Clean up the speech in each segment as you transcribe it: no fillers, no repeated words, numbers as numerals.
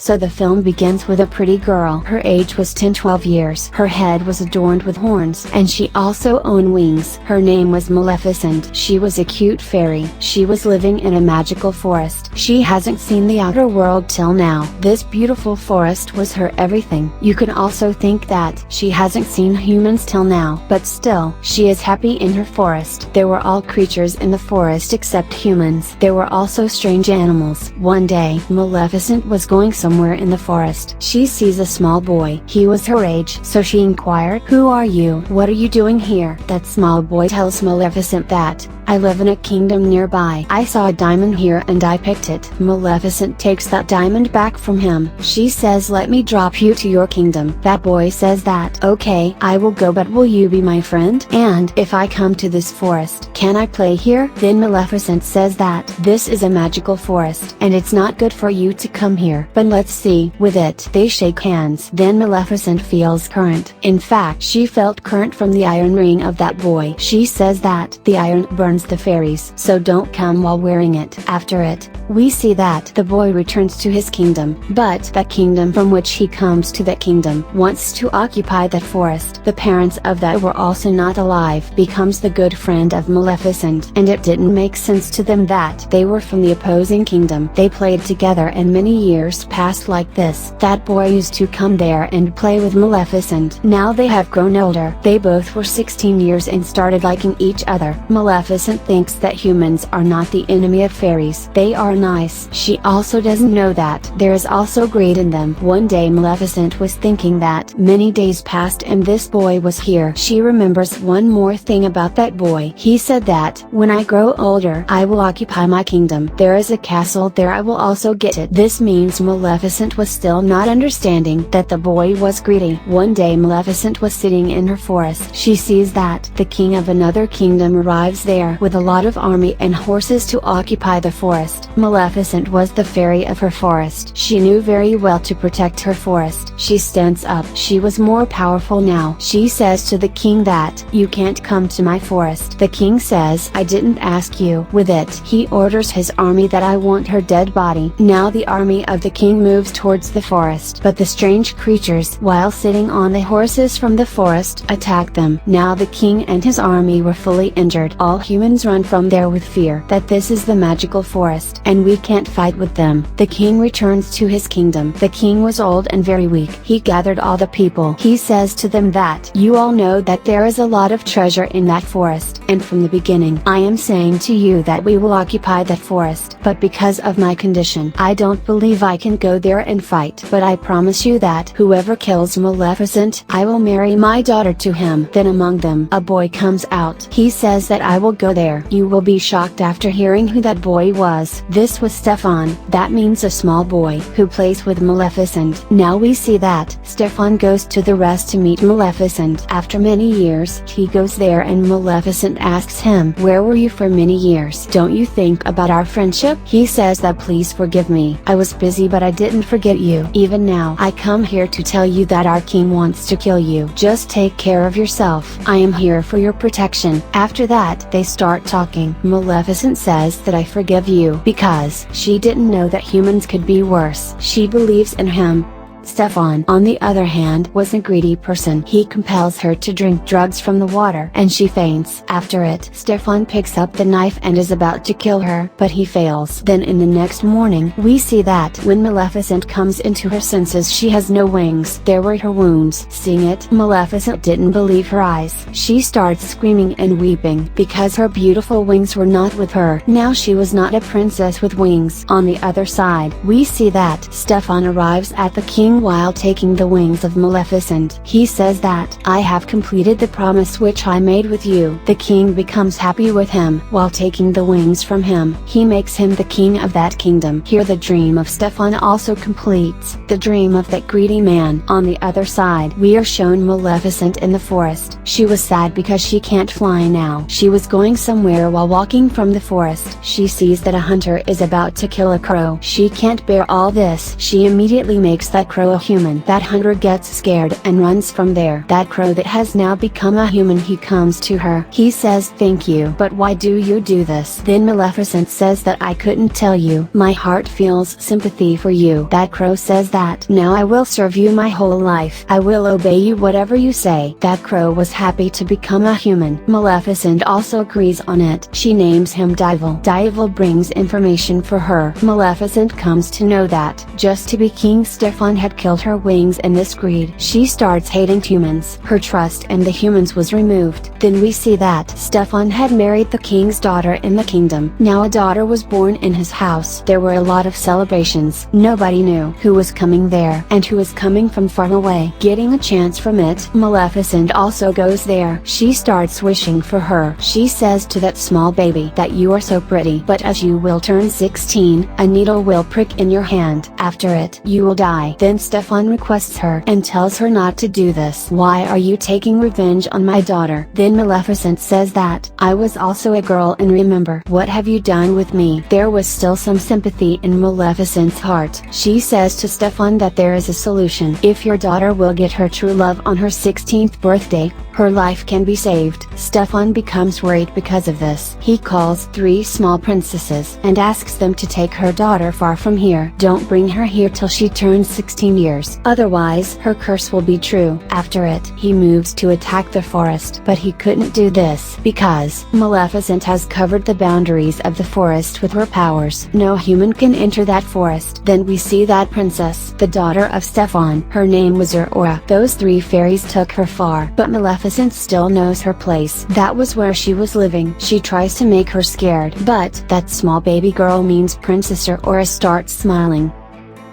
So the film begins with a pretty girl. Her age was 10-12 years. Her head was adorned with horns, and she also owned wings. Her name was Maleficent. She was a cute fairy. She was living in a magical forest. She hasn't seen the outer world till now. This beautiful forest was her everything. You can also think that she hasn't seen humans till now, but still, she is happy in her forest. There were all creatures in the forest except humans. There were also strange animals. One day, Maleficent was going somewhere in the forest. She sees a small boy. He was her age, so she inquired, "Who are you? What are you doing here?" That small boy tells Maleficent that, "I live in a kingdom nearby. I saw a diamond here and I picked it." Maleficent takes that diamond back from him. She says, "Let me drop you to your kingdom." That boy says that, "Okay, I will go, but will you be my friend? And if I come to this forest, can I play here?" Then Maleficent says that, "This is a magical forest, and it's not good for you to come here, but let's see." With it, they shake hands. Then Maleficent feels current. In fact, she felt current from the iron ring of that boy. She says that the iron burns the fairies, so don't come while wearing it. After it, we see that the boy returns to his kingdom, but that kingdom from which he comes to that kingdom wants to occupy that forest. The parents of that were also not alive. Becomes the good friend of Maleficent, and it didn't make sense to them that they were from the opposing kingdom. They played together and many years passed like this. That boy used to come there and play with Maleficent. Now they have grown older. They both were 16 years and started liking each other. Maleficent thinks that humans are not the enemy of fairies. They are nice. She also doesn't know that there is also greed in them. One day Maleficent was thinking that many days passed and this boy was here. She remembers one more thing about that boy. He said that, "When I grow older, I will occupy my kingdom. There is a castle there, I will also get it." This means Maleficent was still not understanding that the boy was greedy. One day Maleficent was sitting in her forest. She sees that the king of another kingdom arrives there with a lot of army and horses to occupy the forest. Maleficent was the fairy of her forest. She knew very well to protect her forest. She stands up. She was more powerful now. She says to the king that, "You can't come to my forest." The king says, "I didn't ask you." With it, he orders his army that I want her dead body. Now the army of the king moves towards the forest, but the strange creatures, while sitting on the horses from the forest, attack them. Now the king and his army were fully injured. All humans run from there with fear that this is the magical forest, and we can't fight with them. The king returns to his kingdom. The king was old and very weak. He gathered all the people. He says to them that, "You all know that there is a lot of treasure in that forest, and from the beginning I am saying to you that we will occupy that forest, but because of my condition, I don't believe I can go there and fight. But I promise you that whoever kills Maleficent, I will marry my daughter to him." Then among them, a boy comes out. He says that, "I will go there." You will be shocked after hearing who that boy was. This was Stefan. That means a small boy who plays with Maleficent. Now we see that Stefan goes to the rest to meet Maleficent. After many years, he goes there and Maleficent asks him, "Where were you for many years? Don't you think about our friendship?" He says that, "Please forgive me. I was busy, but I didn't forget you. Even now, I come here to tell you that our king wants to kill you. Just take care of yourself. I am here for your protection." After that, they start talking. Maleficent says that, "I forgive you," because she didn't know that humans could be worse. She believes in him. Stefan, on the other hand, was a greedy person. He compels her to drink drugs from the water and she faints. After it, Stefan picks up the knife and is about to kill her, but he fails. Then in the next morning, we see that when Maleficent comes into her senses, she has no wings. There were her wounds. Seeing it, Maleficent didn't believe her eyes. She starts screaming and weeping because her beautiful wings were not with her. Now she was not a princess with wings. On the other side, we see that Stefan arrives at the king while taking the wings of Maleficent. He says that, "I have completed the promise which I made with you." The king becomes happy with him. While taking the wings from him, he makes him the king of that kingdom. Here the dream of Stefan also completes the dream of that greedy man. On the other side, we are shown Maleficent in the forest. She was sad because she can't fly now. She was going somewhere while walking from the forest. She sees that a hunter is about to kill a crow. She can't bear all this. She immediately makes that crow crow a human. That hunter gets scared and runs from there. That crow that has now become a human, he comes to her. He says, "Thank you, but why do you do this?" Then Maleficent says that I couldn't tell you. My heart feels sympathy for you. That crow says that now I will serve you my whole life. I will obey you whatever you say. That crow was happy to become a human. Maleficent also agrees on it. She names him Devil. Devil brings information for her. Maleficent comes to know that, just to be king, Stefan had killed her wings in this greed. She starts hating humans. Her trust in the humans was removed. Then we see that Stefan had married the king's daughter in the kingdom. Now a daughter was born in his house. There were a lot of celebrations. Nobody knew who was coming there and who was coming from far away. Getting a chance from it, Maleficent also goes there. She starts wishing for her. She says to that small baby that you are so pretty, but as you will turn 16, a needle will prick in your hand. After it, you will die. Then Stefan requests her and tells her not to do this. Why are you taking revenge on my daughter? Then Maleficent says that I was also a girl, and remember, what have you done with me? There was still some sympathy in Maleficent's heart. She says to Stefan that there is a solution. If your daughter will get her true love on her 16th birthday, her life can be saved. Stefan becomes worried because of this. He calls 3 small princesses and asks them to take her daughter far from here. Don't bring her here till she turns 16 years. Otherwise, her curse will be true. After it, he moves to attack the forest, but he couldn't do this because Maleficent has covered the boundaries of the forest with her powers. No human can enter that forest. Then we see that princess, the daughter of Stefan. Her name was Aurora. Those 3 fairies took her far, but Maleficent still knows her place. That was where she was living. She tries to make her scared, but that small baby girl means Princess Aurora starts smiling.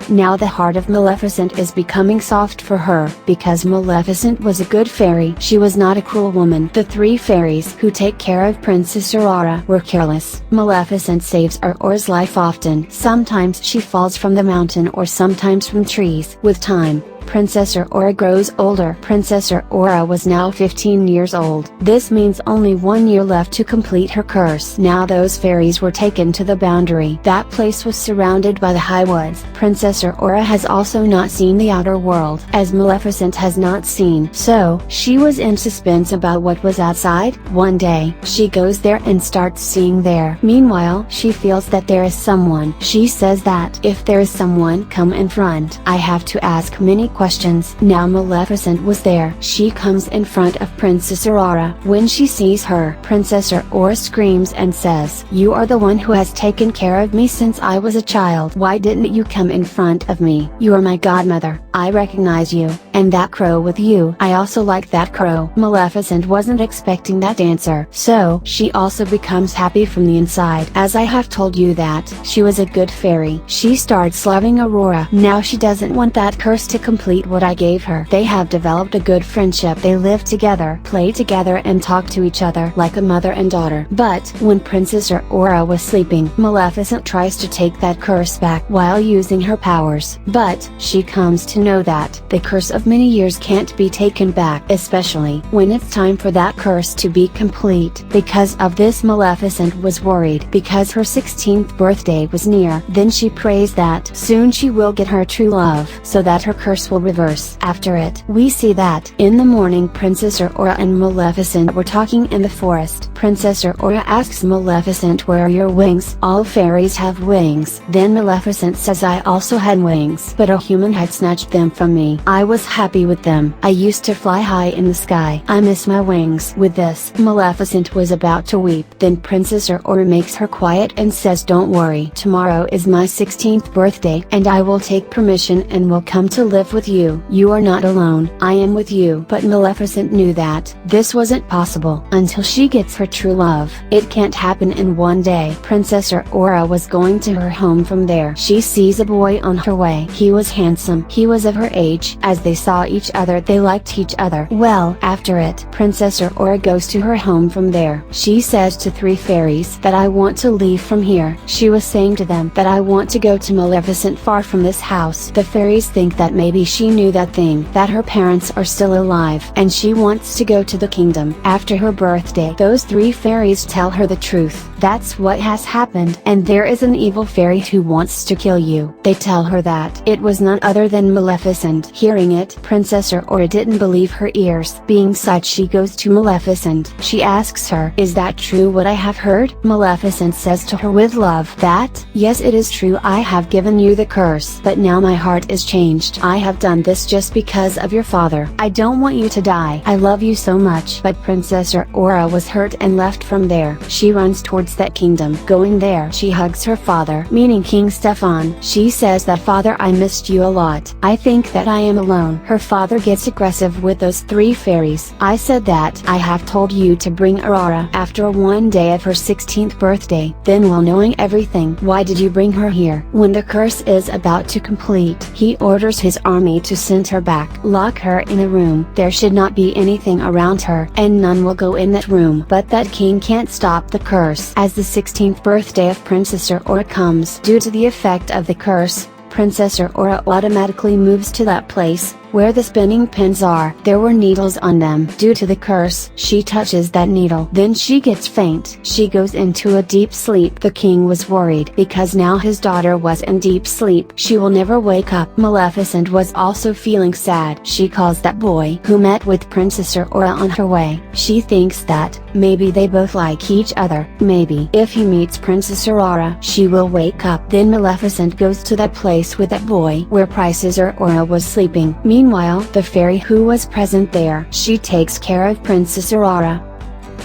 Now the heart of Maleficent is becoming soft for her, because Maleficent was a good fairy. She was not a cruel woman. The 3 fairies who take care of Princess Aurora were careless. Maleficent saves Aurora's life often. Sometimes she falls from the mountain or sometimes from trees. With time, Princess Aurora grows older. Princess Aurora was now 15 years old. This means only 1 year left to complete her curse. Now those fairies were taken to the boundary. That place was surrounded by the high woods. Princess Aurora has also not seen the outer world, as Maleficent has not seen. So, she was in suspense about what was outside. One day, she goes there and starts seeing there. Meanwhile, she feels that there is someone. She says that if there is someone come in front, I have to ask many questions. Now Maleficent was there. She comes in front of Princess Aurora. When she sees her, Princess Aurora screams and says, "You are the one who has taken care of me since I was a child. Why didn't you come in front of me? You are my godmother. I recognize you, and that crow with you. I also like that crow." Maleficent wasn't expecting that answer, so she also becomes happy from the inside. As I have told you that she was a good fairy, she starts loving Aurora. Now she doesn't want that curse to complete what I gave her. They have developed a good friendship. They live together, play together, and talk to each other like a mother and daughter. But when Princess Aurora was sleeping, Maleficent tries to take that curse back while using her powers. But she comes to know that the curse of many years can't be taken back, especially when it's time for that curse to be complete. Because of this, Maleficent was worried because her 16th birthday was near. Then she prays that soon she will get her true love so that her curse will reverse. After it, we see that in the morning Princess Aurora and Maleficent were talking in the forest. Princess Aurora asks Maleficent, "Where are your wings? All fairies have wings." Then Maleficent says, "I also had wings, but a human had snatched them from me. I was happy with them. I used to fly high in the sky. I miss my wings." With this, Maleficent was about to weep. Then Princess Aurora makes her quiet and says, "Don't worry. Tomorrow is my 16th birthday, and I will take permission and will come to live with you. You are not alone. I am with you." But Maleficent knew that this wasn't possible until she gets her true love. It can't happen in one day. Princess Aurora was going to her home. From there, she sees a boy on her way. He was handsome. He was of her age. As they saw each other, they liked each other. Well, after it, Princess Aurora goes to her home. From there, she says to 3 fairies that I want to leave from here. She was saying to them that I want to go to Maleficent far from this house. The fairies think that maybe she knew that thing, that her parents are still alive, and she wants to go to the kingdom. After her birthday, those 3 fairies tell her the truth. That's what has happened, and there is an evil fairy who wants to kill you. They tell her that it was none other than Maleficent. Hearing it, Princess Aurora didn't believe her ears. Being such, she goes to Maleficent. She asks her, "Is that true what I have heard?" Maleficent says to her with love that, "Yes, it is true, I have given you the curse, but now my heart is changed. I have done this just because of your father. I don't want you to die. I love you so much." But Princess Aurora was hurt and left from there. She runs towards that kingdom. Going there, she hugs her father, meaning King Stefan. She says that, "Father, I missed you a lot. I think that I am alone." Her father gets aggressive with those three fairies. "I said that I have told you to bring Aurora after one day of her 16th birthday. Then while knowing everything, why did you bring her here? When the curse is about to complete, he orders his army to send her back. Lock her in a room. There should not be anything around her, and none will go in that room." But that king can't stop the curse. As the 16th birthday of Princess Aurora comes, due to the effect of the curse, Princess Aurora automatically moves to that place, where the spinning pins are. There were needles on them. Due to the curse, she touches that needle. Then she gets faint. She goes into a deep sleep. The king was worried because now his daughter was in deep sleep. She will never wake up. Maleficent was also feeling sad. She calls that boy who met with Princess Aurora on her way. She thinks that maybe they both like each other. Maybe if he meets Princess Aurora, she will wake up. Then Maleficent goes to that place with that boy where Princess Aurora was sleeping. Meanwhile, the fairy who was present there, she takes care of Princess Aurora.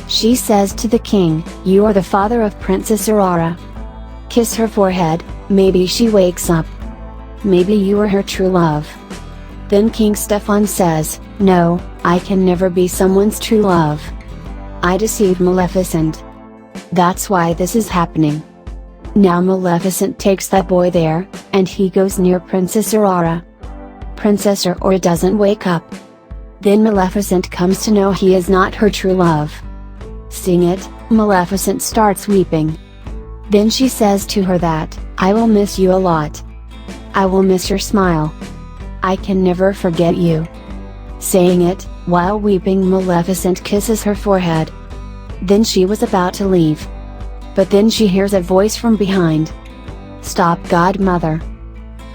She says to the king, "You are the father of Princess Aurora. Kiss her forehead, maybe she wakes up. Maybe you are her true love." Then King Stefan says, "No, I can never be someone's true love. I deceived Maleficent. That's why this is happening." Now Maleficent takes that boy there, and he goes near Princess Aurora. Princess Aurora doesn't wake up. Then Maleficent comes to know he is not her true love. Seeing it, Maleficent starts weeping. Then she says to her that, "I will miss you a lot. I will miss your smile. I can never forget you." Saying it, while weeping, Maleficent kisses her forehead. Then she was about to leave. But then she hears a voice from behind. "Stop, Godmother."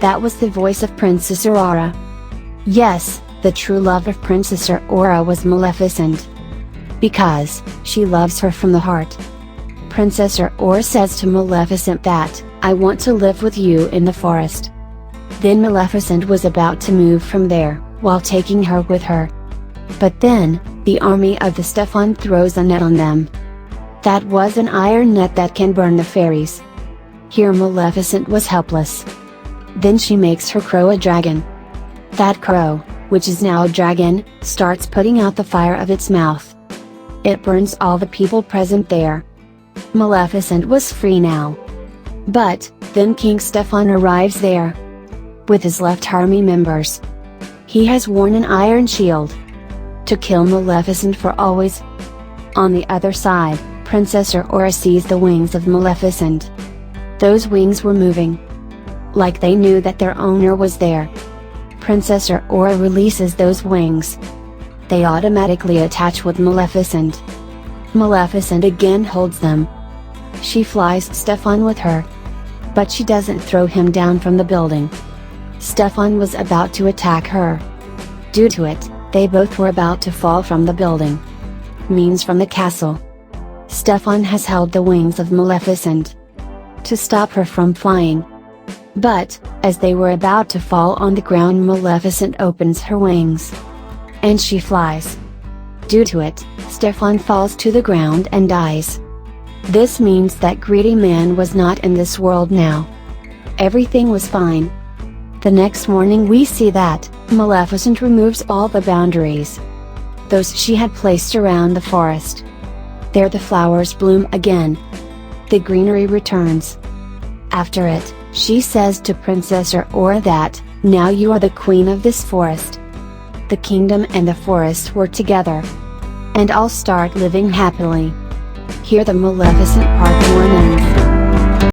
That was the voice of Princess Aurora. Yes, the true love of Princess Aurora was Maleficent. Because she loves her from the heart. Princess Aurora says to Maleficent that, "I want to live with you in the forest." Then Maleficent was about to move from there, while taking her with her. But then, the army of the Stefan throws a net on them. That was an iron net that can burn the fairies. Here Maleficent was helpless. Then she makes her crow a dragon. That crow, which is now a dragon, starts putting out the fire of its mouth. It burns all the people present there. Maleficent was free now. But, then King Stefan arrives there. With his left army members. He has worn an iron shield. To kill Maleficent for always. On the other side, Princess Aurora sees the wings of Maleficent. Those wings were moving. Like they knew that their owner was there. Princess Aurora releases those wings. They automatically attach with Maleficent. Maleficent again holds them. She flies Stefan with her. But she doesn't throw him down from the building. Stefan was about to attack her. Due to it, they both were about to fall from the building. Means from the castle. Stefan has held the wings of Maleficent. To stop her from flying. But, as they were about to fall on the ground, Maleficent opens her wings. And she flies. Due to it, Stefan falls to the ground and dies. This means that greedy man was not in this world now. Everything was fine. The next morning we see that, Maleficent removes all the boundaries. Those she had placed around the forest. There the flowers bloom again. The greenery returns. After it, she says to Princess Aurora that, "Now you are the queen of this forest." The kingdom and the forest were together. And all start living happily. Here the Maleficent Part 1 ends.